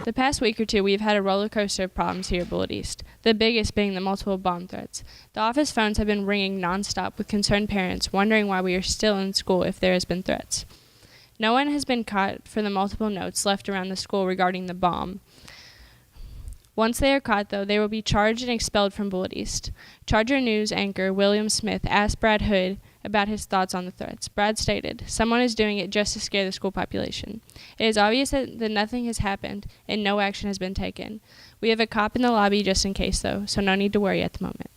The past week or two, we've had a roller coaster of problems here at Bullitt East, the biggest being the multiple bomb threats. The office phones have been ringing nonstop with concerned parents wondering why we are still in school if there has been threats. No one has been caught for the multiple notes left around the school regarding the bomb. Once they are caught, though, they will be charged and expelled from Bullitt East. Charger News anchor William Smith asked Brad Hood about his thoughts on the threats. Brad stated, "Someone is doing it just to scare the school population. It is obvious that nothing has happened and no action has been taken. We have a cop in the lobby just in case, though, so no need to worry at the moment."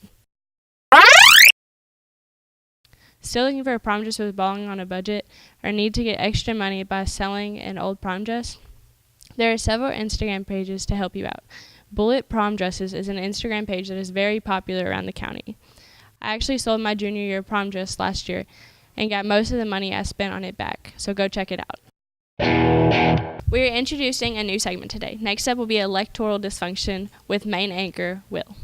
Still looking for a prom dress with balling on a budget, or need to get extra money by selling an old prom dress? There are several Instagram pages to help you out. Bullitt Prom Dresses is an Instagram page that is very popular around the county. I actually sold my junior year prom dress last year and got most of the money I spent on it back, so go check it out. We are introducing a new segment today. Next up will be electoral dysfunction with main anchor Will.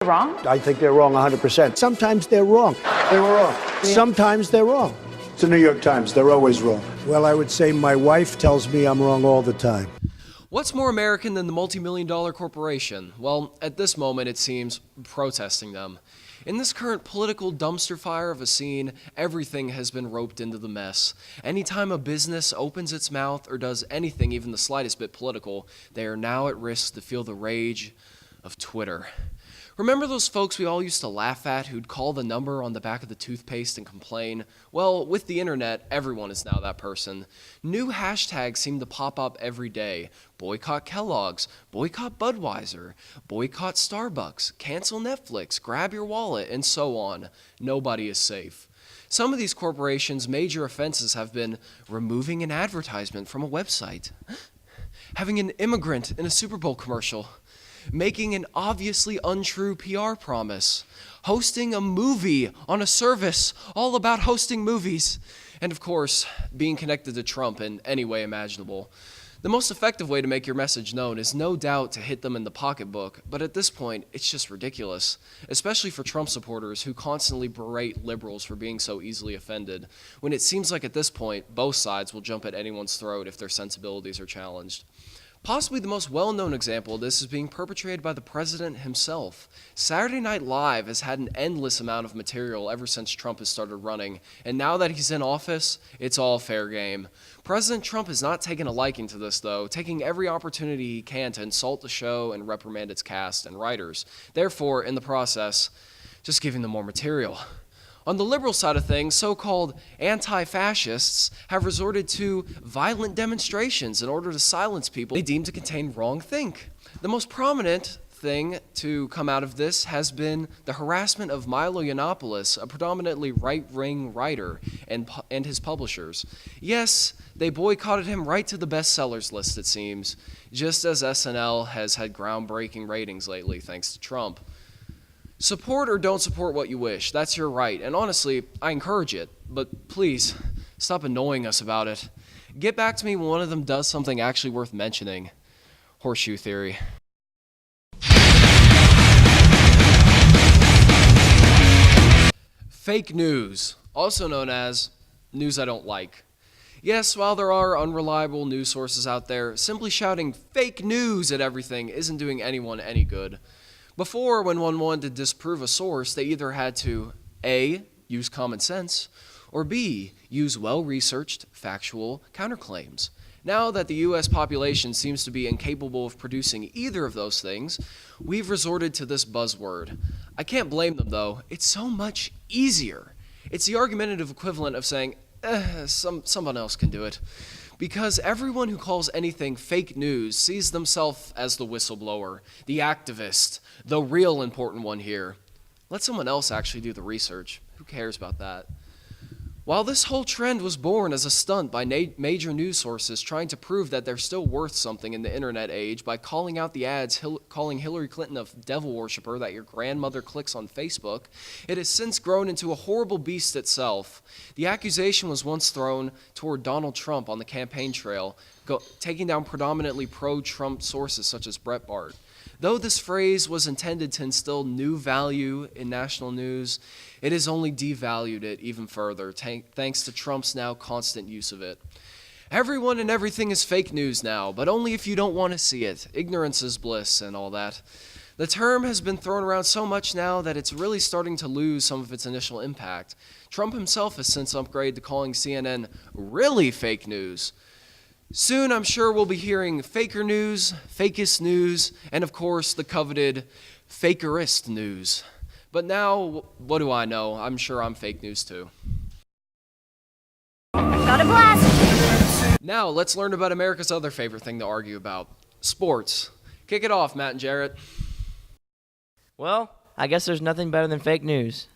Wrong? I think they're wrong 100%. Sometimes they're wrong. They were wrong. Sometimes they're wrong. It's the New York Times. They're always wrong. Well, I would say my wife tells me I'm wrong all the time. What's more American than the multi-million-dollar corporation? Well, at this moment, it seems protesting them. In this current political dumpster fire of a scene, everything has been roped into the mess. Anytime a business opens its mouth or does anything even the slightest bit political, they are now at risk to feel the rage of Twitter. Remember those folks we all used to laugh at who'd call the number on the back of the toothpaste and complain? Well, with the internet, everyone is now that person. New hashtags seem to pop up every day. Boycott Kellogg's, boycott Budweiser, boycott Starbucks, cancel Netflix, grab your wallet, and so on. Nobody is safe. Some of these corporations' major offenses have been removing an advertisement from a website, having an immigrant in a Super Bowl commercial, making an obviously untrue PR promise, hosting a movie on a service all about hosting movies, and of course, being connected to Trump in any way imaginable. The most effective way to make your message known is no doubt to hit them in the pocketbook, but at this point, it's just ridiculous, especially for Trump supporters who constantly berate liberals for being so easily offended, when it seems like at this point, both sides will jump at anyone's throat if their sensibilities are challenged. Possibly the most well-known example of this is being perpetrated by the president himself. Saturday Night Live has had an endless amount of material ever since Trump has started running, and now that he's in office, it's all fair game. President Trump has not taken a liking to this, though, taking every opportunity he can to insult the show and reprimand its cast and writers. Therefore, in the process, just giving them more material. On the liberal side of things, so-called anti-fascists have resorted to violent demonstrations in order to silence people they deem to contain wrongthink. The most prominent thing to come out of this has been the harassment of Milo Yiannopoulos, a predominantly right-wing writer, and his publishers. Yes, they boycotted him right to the bestsellers list, it seems, just as SNL has had groundbreaking ratings lately thanks to Trump. Support or don't support what you wish. That's your right. And honestly, I encourage it. But please, stop annoying us about it. Get back to me when one of them does something actually worth mentioning. Horseshoe theory. Fake news, also known as news I don't like. Yes, while there are unreliable news sources out there, simply shouting fake news at everything isn't doing anyone any good. Before, when one wanted to disprove a source, they either had to A, use common sense, or B, use well-researched, factual counterclaims. Now that the U.S. population seems to be incapable of producing either of those things, we've resorted to this buzzword. I can't blame them, though. It's so much easier. It's the argumentative equivalent of saying, someone else can do it. Because everyone who calls anything fake news sees themselves as the whistleblower, the activist, the real important one here. Let someone else actually do the research. Who cares about that? While this whole trend was born as a stunt by major news sources trying to prove that they're still worth something in the internet age by calling out the ads calling Hillary Clinton a devil worshiper that your grandmother clicks on Facebook, it has since grown into a horrible beast itself. The accusation was once thrown toward Donald Trump on the campaign trail, taking down predominantly pro-Trump sources such as Breitbart. Though this phrase was intended to instill new value in national news, it has only devalued it even further, thanks to Trump's now constant use of it. Everyone and everything is fake news now, but only if you don't want to see it. Ignorance is bliss and all that. The term has been thrown around so much now that it's really starting to lose some of its initial impact. Trump himself has since upgraded to calling CNN really fake news. Soon, I'm sure we'll be hearing faker news, fakest news, and of course, the coveted fakerist news. But now, what do I know? I'm sure I'm fake news too. Got a blast! Now, let's learn about America's other favorite thing to argue about, sports. Kick it off, Matt and Jarrett. Well, I guess there's nothing better than fake news.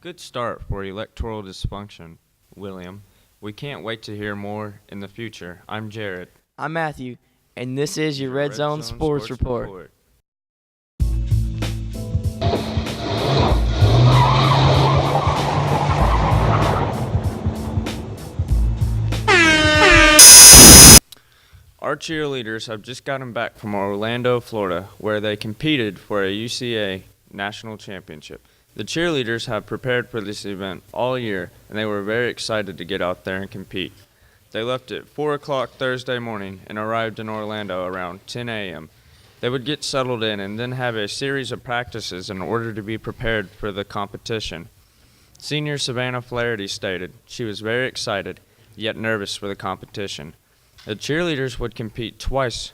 Good start for electoral dysfunction, William. We can't wait to hear more in the future. I'm Jared. I'm Matthew, and this is your Red Zone Sports Report. Our cheerleaders have just gotten back from Orlando, Florida, where they competed for a UCA national championship. The cheerleaders have prepared for this event all year, and they were very excited to get out there and compete. They left at 4 o'clock Thursday morning and arrived in Orlando around 10 a.m. They would get settled in and then have a series of practices in order to be prepared for the competition. Senior Savannah Flaherty stated she was very excited, yet nervous for the competition. The cheerleaders would compete twice,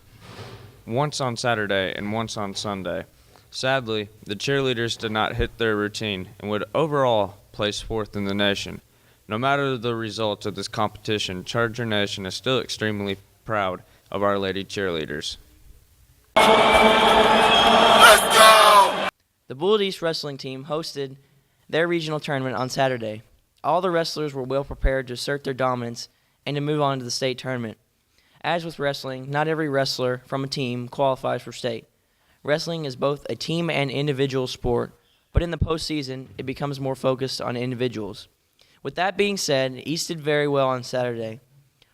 once on Saturday and once on Sunday. Sadly, the cheerleaders did not hit their routine and would overall place fourth in the nation. No matter the results of this competition, Charger Nation is still extremely proud of our lady cheerleaders. Let's go! The Bull East wrestling team hosted their regional tournament on Saturday. All the wrestlers were well prepared to assert their dominance and to move on to the state tournament. As with wrestling, not every wrestler from a team qualifies for state. Wrestling is both a team and individual sport, but in the postseason, it becomes more focused on individuals. With that being said, East did very well on Saturday.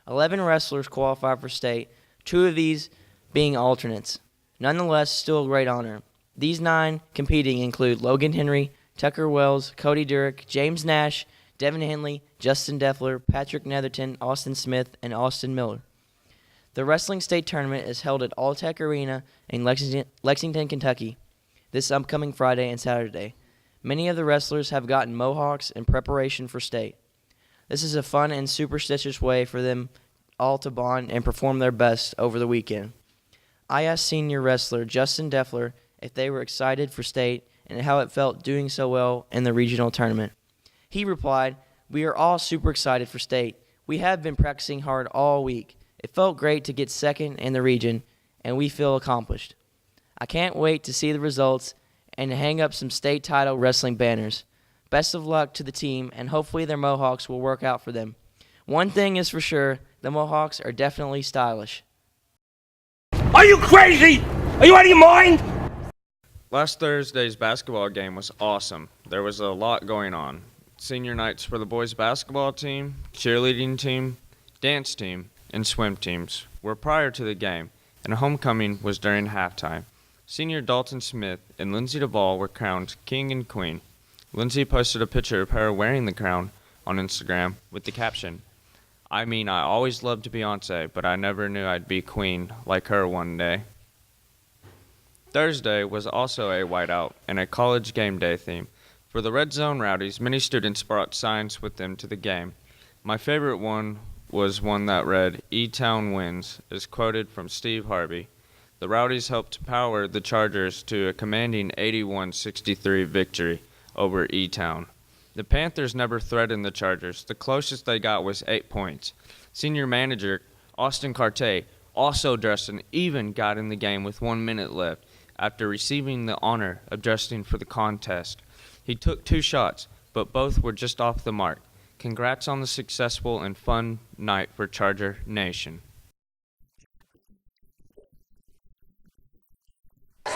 11 wrestlers qualified for state, 2 of these being alternates. Nonetheless, still a great honor. These 9 competing include Logan Henry, Tucker Wells, Cody Durick, James Nash, Devin Henley, Justin Deffler, Patrick Netherton, Austin Smith, and Austin Miller. The Wrestling State Tournament is held at Alltech Arena in Lexington, Kentucky, this upcoming Friday and Saturday. Many of the wrestlers have gotten mohawks in preparation for state. This is a fun and superstitious way for them all to bond and perform their best over the weekend. I asked senior wrestler Justin Deffler if they were excited for state and how it felt doing so well in the regional tournament. He replied, "We are all super excited for state. We have been practicing hard all week. It felt great to get second in the region, and we feel accomplished. I can't wait to see the results and to hang up some state title wrestling banners. Best of luck to the team, and hopefully their mohawks will work out for them. One thing is for sure, the mohawks are definitely stylish." Are you crazy? Are you out of your mind? Last Thursday's basketball game was awesome. There was a lot going on. Senior nights for the boys basketball team, cheerleading team, dance team, and swim teams were prior to the game, and homecoming was during halftime. Senior Dalton Smith and Lindsay Duvall were crowned king and queen. Lindsay posted a picture of her wearing the crown on Instagram with the caption, "I mean, I always loved Beyonce, but I never knew I'd be queen like her one day." Thursday was also a whiteout and a college game day theme. For the Red Zone Rowdies, many students brought signs with them to the game. My favorite one was one that read, "E-Town wins," as quoted from Steve Harvey. The Rowdies helped power the Chargers to a commanding 81-63 victory over E-Town. The Panthers never threatened the Chargers. The closest they got was 8 points. Senior manager Austin Carte also dressed and even got in the game with 1 minute left after receiving the honor of dressing for the contest. He took 2 shots, but both were just off the mark. Congrats on the successful and fun night for Charger Nation.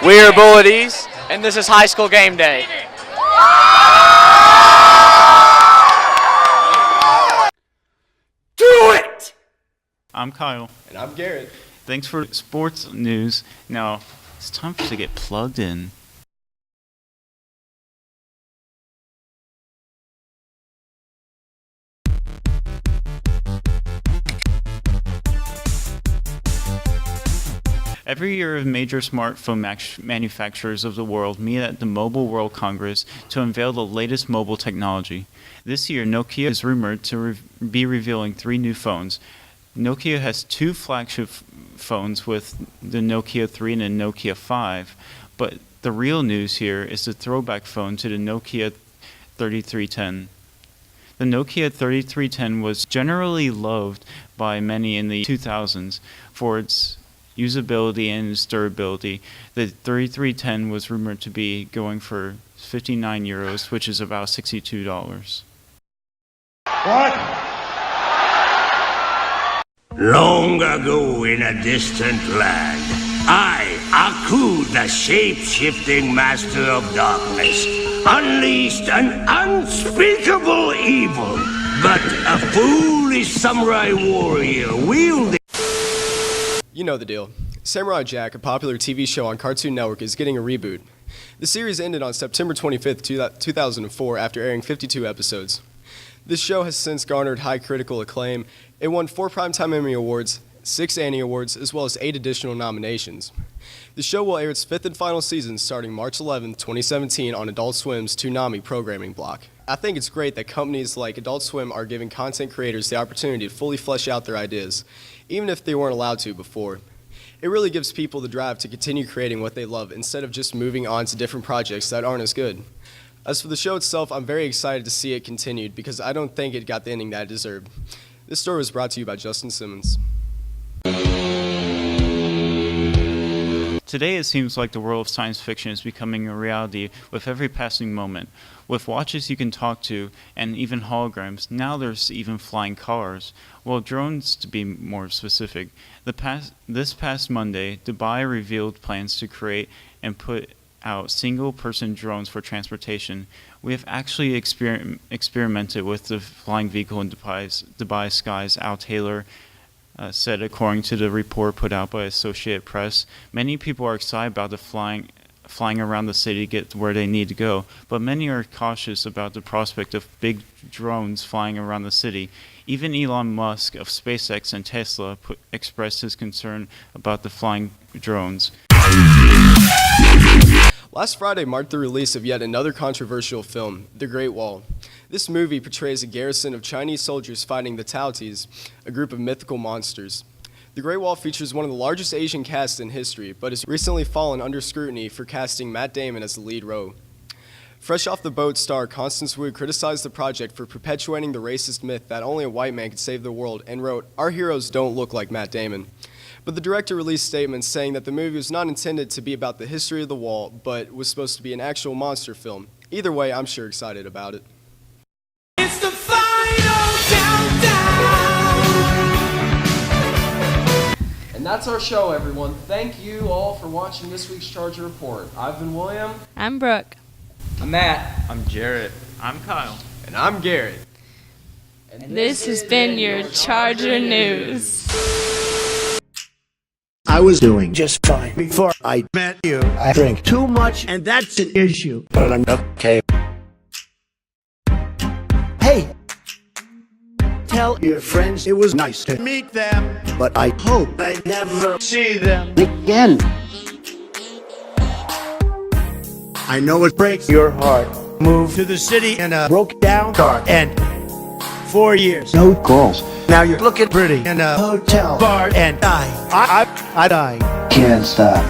We are Bullet East, and this is High School Game Day. Do it! I'm Kyle. And I'm Garrett. Thanks for sports news. Now, it's time for us to get plugged in. Every year, major smartphone manufacturers of the world meet at the Mobile World Congress to unveil the latest mobile technology. This year, Nokia is rumored to be revealing 3 new phones. Nokia has 2 flagship phones with the Nokia 3 and the Nokia 5, but the real news here is the throwback phone to the Nokia 3310. The Nokia 3310 was generally loved by many in the 2000s for its usability and its durability. The 3310 was rumored to be going for €59, which is about $62. What? Long ago in a distant land, I, Aku, the shape-shifting master of darkness, unleashed an unspeakable evil. But a foolish samurai warrior wielding... You know the deal. Samurai Jack, a popular TV show on Cartoon Network, is getting a reboot. The series ended on September 25th, 2004 after airing 52 episodes. This show has since garnered high critical acclaim. It won 4 Primetime Emmy Awards, 6 Annie Awards, as well as 8 additional nominations. The show will air its 5th and final season starting March 11, 2017 on Adult Swim's Toonami programming block. I think it's great that companies like Adult Swim are giving content creators the opportunity to fully flesh out their ideas, even if they weren't allowed to before. It really gives people the drive to continue creating what they love instead of just moving on to different projects that aren't as good. As for the show itself, I'm very excited to see it continued because I don't think it got the ending that it deserved. This story was brought to you by Justin Simmons. Today it seems like the world of science fiction is becoming a reality with every passing moment. With watches you can talk to, and even holograms, now there's even flying cars. Well, drones to be more specific. This past Monday, Dubai revealed plans to create and put out single-person drones for transportation. We have actually experimented with the flying vehicle in Dubai skies, Al Taylor said according to the report put out by Associated Press. Many people are excited about the flying around the city to get where they need to go, but many are cautious about the prospect of big drones flying around the city. Even Elon Musk of SpaceX and Tesla expressed his concern about the flying drones. Last Friday marked the release of yet another controversial film, The Great Wall. This movie portrays a garrison of Chinese soldiers fighting the Taoties, a group of mythical monsters. The Great Wall features one of the largest Asian casts in history, but has recently fallen under scrutiny for casting Matt Damon as the lead role. Fresh off the boat star Constance Wu criticized the project for perpetuating the racist myth that only a white man could save the world and wrote, "Our heroes don't look like Matt Damon." But the director released statements saying that the movie was not intended to be about the history of the wall, but was supposed to be an actual monster film. Either way, I'm sure excited about it. It's the final countdown! And that's our show, everyone. Thank you all for watching this week's Charger Report. I've been William. I'm Brooke. I'm Matt. I'm Jarrett. I'm Kyle. And I'm Garrett. And this has been your Charger News. I was doing just fine before I met you. I drink too much, and that's an issue. But I'm okay. Hey, tell your friends it was nice to meet them, but I hope I never see them again. I know it breaks your heart. Moved to the city in a broke down car, and 4 years, no calls. Now you're looking pretty in a hotel bar, and I can't stop.